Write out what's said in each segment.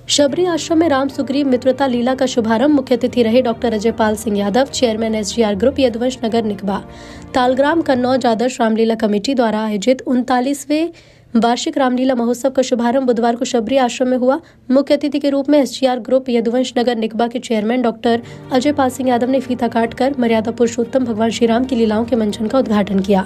शबरी आश्रम में राम सुग्रीव मित्रता लीला का शुभारंभ मुख्य अतिथि रहे doctor Ajay Pal Singh Yadav, chairman SGR group, Yaduvansh Nagar Nikba. Talgram Kannauj Adarsh Ramlila committee द्वारा आयोजित 39वें वार्षिक रामलीला महोत्सव का शुभारंभ बुधवार को शबरी आश्रम में हुआ। मुख्य अतिथि के रूप में एसजीआर ग्रुप यदुवंश नगर निकबा के चेयरमैन डॉक्टर अजय पाल सिंह यादव ने फीता काटकर मर्यादा पुरुषोत्तम भगवान श्री राम की लीलाओं के मंचन का उद्घाटन किया।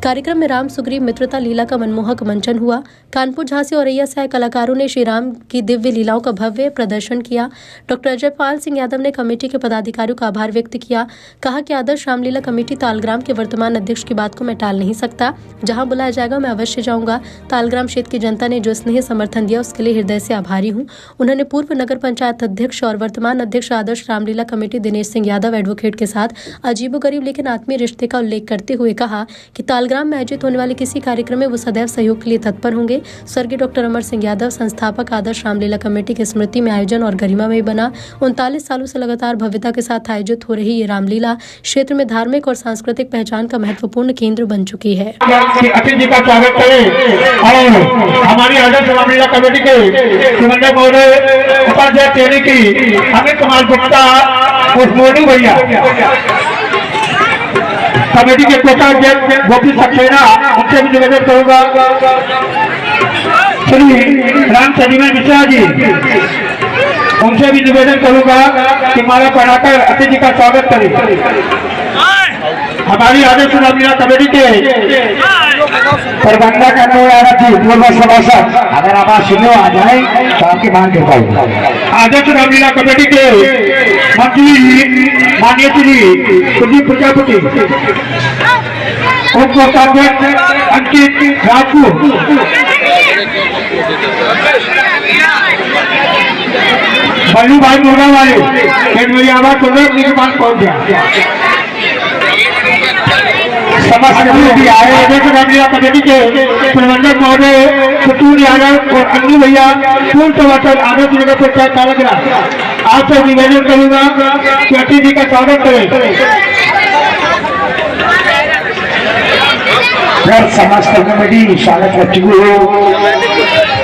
कार्यक्रम में राम सुग्रीव मित्रता लीला का मनमोहक मंचन हुआ। कानपुर, झांसी और औरैया से आए कलाकारों ने श्री राम की दिव्य लीलाओं का भव्य प्रदर्शन किया। डॉक्टर अजय पाल सिंह यादव ने कमेटी के पदाधिकारियों का आभार व्यक्त किया। कहा कि आदर्श रामलीला कमेटी तालग्राम के वर्तमान अध्यक्ष की बात को मैं टाल नहीं सकता। जहां बुलाया जाएगा मैं अवश्य जाऊंगा। तालग्राम क्षेत्र की जनता ने जो स्नेह समर्थन दिया उसके लिए हृदय से आभारी हूं। उन्होंने पूर्व नगर पंचायत अध्यक्ष और वर्तमान अध्यक्ष आदर्श रामलीला कमेटी दिनेश सिंह यादव एडवोकेट के साथ अजीबोगरीब लेकिन आत्मीय रिश्ते का उल्लेख करते हुए कहा कि तालग्राम में आयोजित होने वाले किसी कार्यक्रम में वो सदैव सहयोग के लिए तत्पर होंगे। स्वर्गीय डॉक्टर अमर सिंह यादव, संस्थापक आदर्श रामलीला कमेटी की स्मृति में आयोजन और गरिमामय बना। 39 सालों से लगातार भव्यता के साथ आयोजित हो रही ये रामलीला क्षेत्र में धार्मिक और सांस्कृतिक पहचान का महत्वपूर्ण केंद्र बन चुकी है। हमारी आदर्श रामलीला कमेटी के समन्वयक महोदय उपाध्याय चेरी की अमित कुमार गुप्ता और मोनू भैया, कमेटी के कोषाध्यक्ष गोपी सक्सेना, उनसे भी निवेदन करूंगा श्री राम सलीम मिश्रा जी, उनसे भी निवेदन करूंगा कि माला पढ़ाकर अतिथि का स्वागत करें। हमारी आदर्श रामलीला कमेटी के प्रबंधक पूर्व सभासद, अगर आवाज सुनो आ जाए तो आपकी मांग कर पाऊंगा। आदर्श रामलीला कमेटी के मंत्री माननीय श्री कुलदीप प्रजापति, उप कोषाध्यक्ष अंकित राजपूत, बल्लू भाई मुर्गा वाले, मेरी आवाज सुनकर मेरे पास पहुंच गया। रामलीला कमेटी के प्रबंधक महोदय सतूर यादव और अन्नू भैया, पूर्ण समर्थन आदर्श नगर पंचायत तालग्राम, आपसे निवेदन करूंगा कि अतिथि का स्वागत करें। समस्त कमेटी स्वागत कर चुकी हूँ।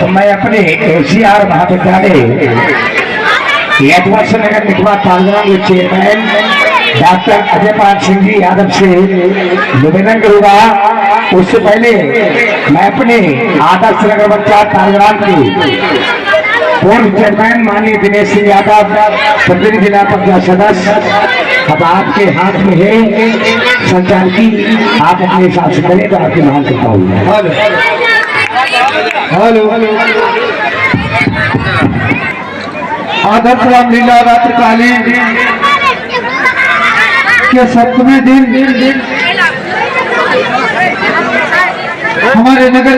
तो मैं अपने एसजीआर महाविद्यालय यदुवंश नगर निकबा तालग्राम के चेयरमैन डॉक्टर अजय पाल सिंह जी यादव से निवेदन करूंगा। उससे पहले मैं अपने आदर्श नगर पंचायत तालग्राम के पूर्व चेयरमैन माननीय दिनेश सिंह यादव, प्रतिनिधि जिला पंचायत सदस्य, अब आपके हाथ में है संचालकी, आप अपने हिसाब से करें तो आपकी मांग करता हूँ। हेलो आदर्श रामलीला रात्रिकालीन के 7वें दिन हमारे नगर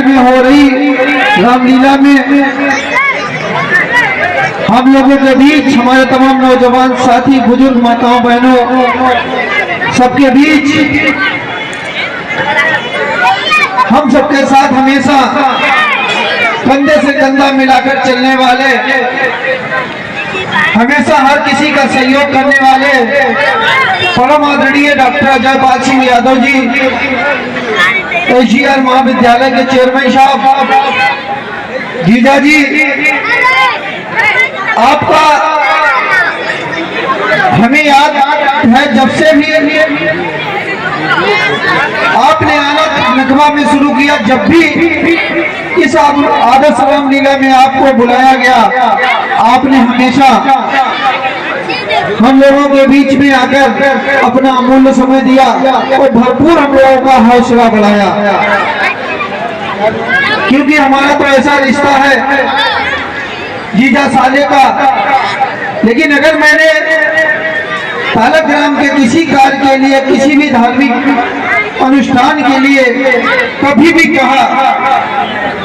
में हो रही रामलीला में हम लोगों के बीच, हमारे तमाम नौजवान साथी, बुजुर्ग, माताओं, बहनों, सबके बीच हम सबके साथ हमेशा कंधे से कंधा मिलाकर चलने वाले, हमेशा हर किसी का सहयोग करने वाले परम आदरणीय डॉक्टर अजय पाल सिंह यादव जी, एसजीआर महाविद्यालय के चेयरमैन साहब, जीजा जी, आपका हमें याद है जब से भी आपने आना नकबा में शुरू किया, जब भी इस आदर्श रामलीला में आपको बुलाया गया, आपने हमेशा हम लोगों के बीच में आकर अपना अमूल्य समय दिया और भरपूर हम लोगों का हौसला बढ़ाया, क्योंकि हमारा तो ऐसा रिश्ता है जीजा साले का। लेकिन अगर मैंने तालग्राम के किसी कार्य के लिए, किसी भी धार्मिक अनुष्ठान के लिए कभी भी कहा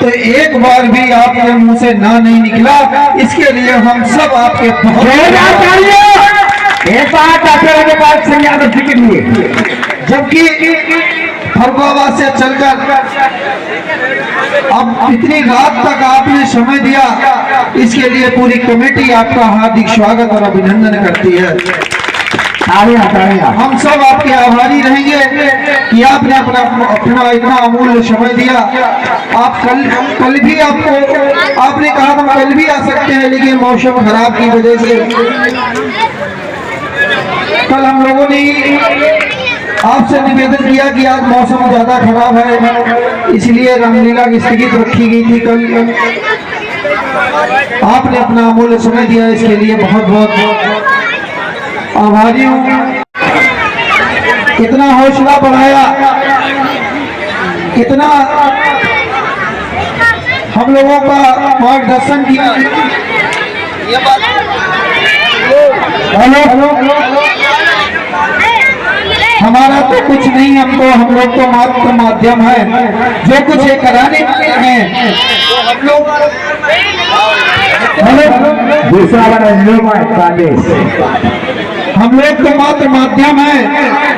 तो एक बार भी आपके मुंह से ना नहीं निकला, इसके लिए हम सब आपके डॉक्टर सिंह यादव जी के लिए, जबकि फरुखाबाद से चलकर अब इतनी रात तक आपने समय दिया, इसके लिए पूरी कमेटी आपका हार्दिक स्वागत और अभिनंदन करती है। हम सब आपके आभारी रहेंगे कि आपने अपना इतना अमूल्य समय दिया। आप कल भी आपने कहा हम कल भी आ सकते हैं, लेकिन मौसम खराब की वजह से कल हम लोगों ने आपसे निवेदन किया कि आज मौसम ज्यादा खराब है, इसलिए रामलीला की स्थगित रखी गई थी कल। आपने अपना अमूल्य समय दिया, इसके लिए बहुत बहुत आभारी हूँ। कितना हौसला बढ़ाया, कितना हम लोगों का मार्गदर्शन किया। हमारा तो कुछ नहीं, हम लोग तो मात्र माध्यम है। जो कुछ ये कराने वाले हैं हम लोग तो मात्र माध्यम है।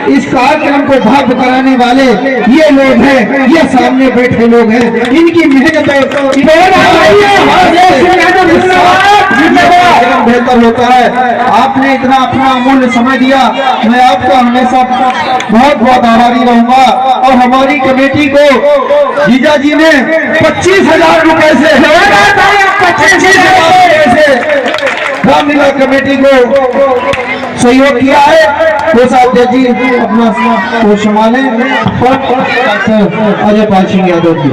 इस कार्यक्रम को भव्य कराने वाले ये लोग हैं, ये सामने बैठे लोग हैं, इनकी मेहनत बेहतर होता है। आपने इतना अपना अमूल्य समय दिया, मैं आपका हमेशा बहुत बहुत आभारी रहूंगा। और हमारी कमेटी को जीजा जी ने 25,000 रुपए से रामलीला कमेटी को सहयोग किया है। कोषाध्यक्ष जी अपना को संभाले। अजय पाल सिंह यादव जी।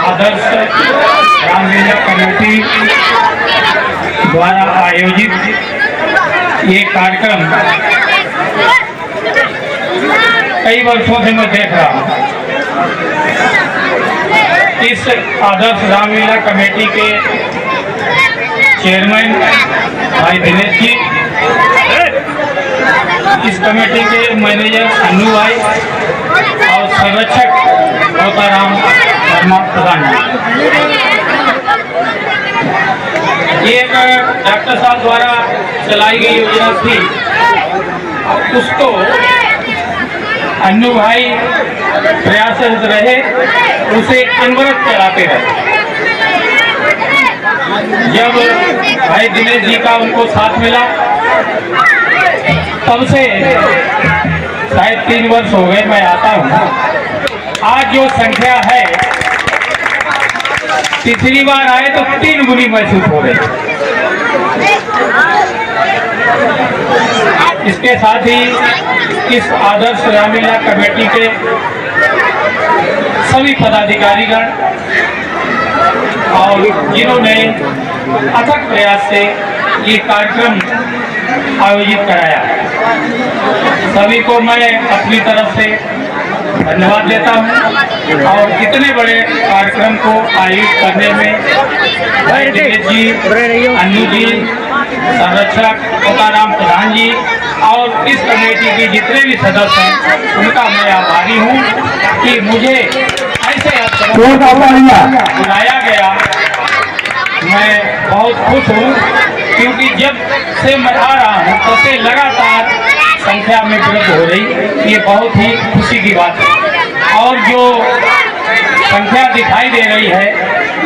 आदर्श रामलीला कमेटी द्वारा आयोजित ये कार्यक्रम कई वर्षों से मैं देख रहा हूँ। इस आदर्श रामलीला कमेटी के चेयरमैन भाई दिनेश जी, इस कमेटी के मैनेजर अन्नू भाई और संरक्षक गौताराम वर्मा प्रधान जी। ये एक डॉक्टर साहब द्वारा चलाई गई योजना थी, उसको अन्नू भाई प्रयासरत रहे, उसे अनवरत चलाते रहे। जब भाई दिनेश जी का उनको साथ मिला, तब से शायद 3 वर्ष हो गए मैं आता हूँ। आज जो संख्या है, तीसरी बार आए तो 3 गुनी महसूस हो रही। इसके साथ ही इस आदर्श रामलीला कमेटी के सभी पदाधिकारीगण और जिन्होंने अथक प्रयास से ये कार्यक्रम आयोजित कराया, सभी को मैं अपनी तरफ से धन्यवाद देता हूँ। और इतने बड़े कार्यक्रम को आयोजित करने में भाई दिनेश जी, अन्नू जी, संरक्षक गौताराम प्रधान जी और इस कमेटी के जितने भी सदस्य हैं, उनका मैं आभारी हूँ कि मुझे ऐसे बुलाया गया। मैं बहुत खुश हूँ, क्योंकि जब से मैं आ रहा हूँ तब से लगातार संख्या में वृद्धि हो रही, ये बहुत ही खुशी की बात है। और जो संख्या दिखाई दे रही है,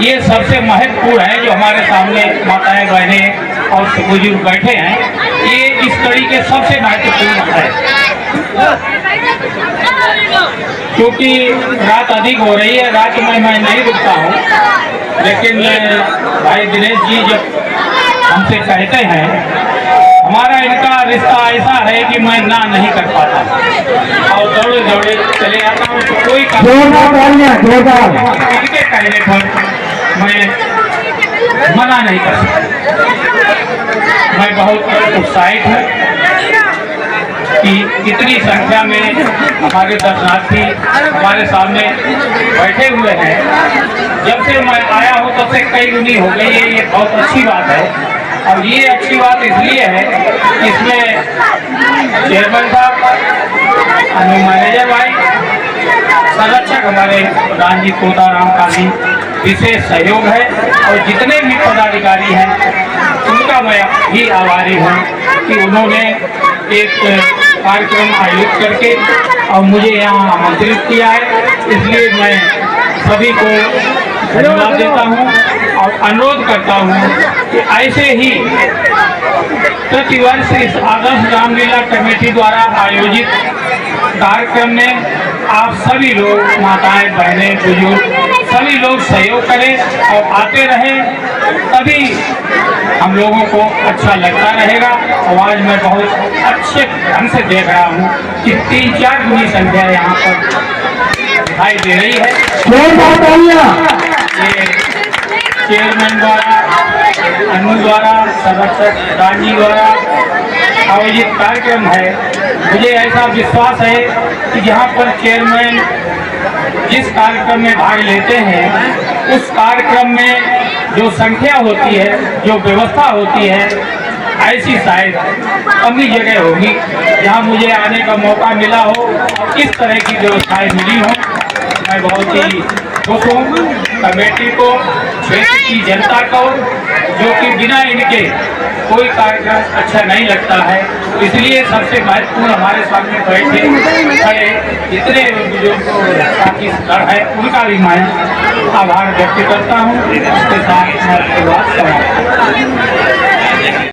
ये सबसे महत्वपूर्ण है। जो हमारे सामने माताएं, बहनें और बुजुर्ग बैठे हैं, ये इस कड़ी के सबसे महत्वपूर्ण है, क्योंकि रात अधिक हो रही है। रात में मैं नहीं रुकता हूँ, लेकिन भाई दिनेश जी जब हमसे कहते हैं, हमारा इनका रिश्ता ऐसा है कि मैं ना नहीं कर पाता और दौड़े दौड़े चले आता हूँ। तो कोई इनके कहने पर मैं मना नहीं कर सकता। मैं बहुत उत्साहित हूँ कि इतनी संख्या में हमारे दर्शनार्थी हमारे सामने बैठे हुए हैं। जब से मैं आया हूँ तब से कई गुनी हो गई है, ये बहुत अच्छी बात है। और ये अच्छी बात इसलिए है, इसमें चेयरमैन साहब, मैनेजर भाई, संरक्षक हमारे प्रधान जी गौताराम का भी विशेष सहयोग है। और जितने भी पदाधिकारी हैं, उनका मैं भी आभारी हूँ कि उन्होंने एक कार्यक्रम आयोजित करके और मुझे यहाँ आमंत्रित किया है। इसलिए मैं सभी को धन्यवाद देता हूँ और अनुरोध करता हूँ कि ऐसे ही प्रतिवर्ष इस आदर्श रामलीला कमेटी द्वारा आयोजित कार्यक्रम में आप सभी लोग, माताएं, बहनें, बुजुर्ग, सभी लोग सहयोग करें और आते रहें, तभी हम लोगों को अच्छा लगता रहेगा। और आज मैं बहुत अच्छे ढंग से देख रहा हूँ कि 3-4 गुनी संख्या यहाँ पर दिखाई दे रही है। ये चेयरमैन द्वारा, अनु द्वारा, संरक्षक राजी द्वारा आयोजित कार्यक्रम है। मुझे ऐसा विश्वास है कि जहाँ पर चेयरमैन जिस कार्यक्रम में भाग लेते हैं, उस कार्यक्रम में जो संख्या होती है, जो व्यवस्था होती है, ऐसी शायद कम ही जगह होगी जहाँ मुझे आने का मौका मिला हो, इस तरह की व्यवस्थाएं मिली हो। मैं बहुत ही खुश हूँ कमेटी को, क्षेत्र की जनता को, जो कि बिना इनके कोई कार्यक्रम अच्छा नहीं लगता है। इसलिए सबसे महत्वपूर्ण हमारे सामने बैठे खड़े जितने जो साथी दल है, उनका भी मैं आभार व्यक्त करता हूँ। इसके साथ मैं बात समाप्त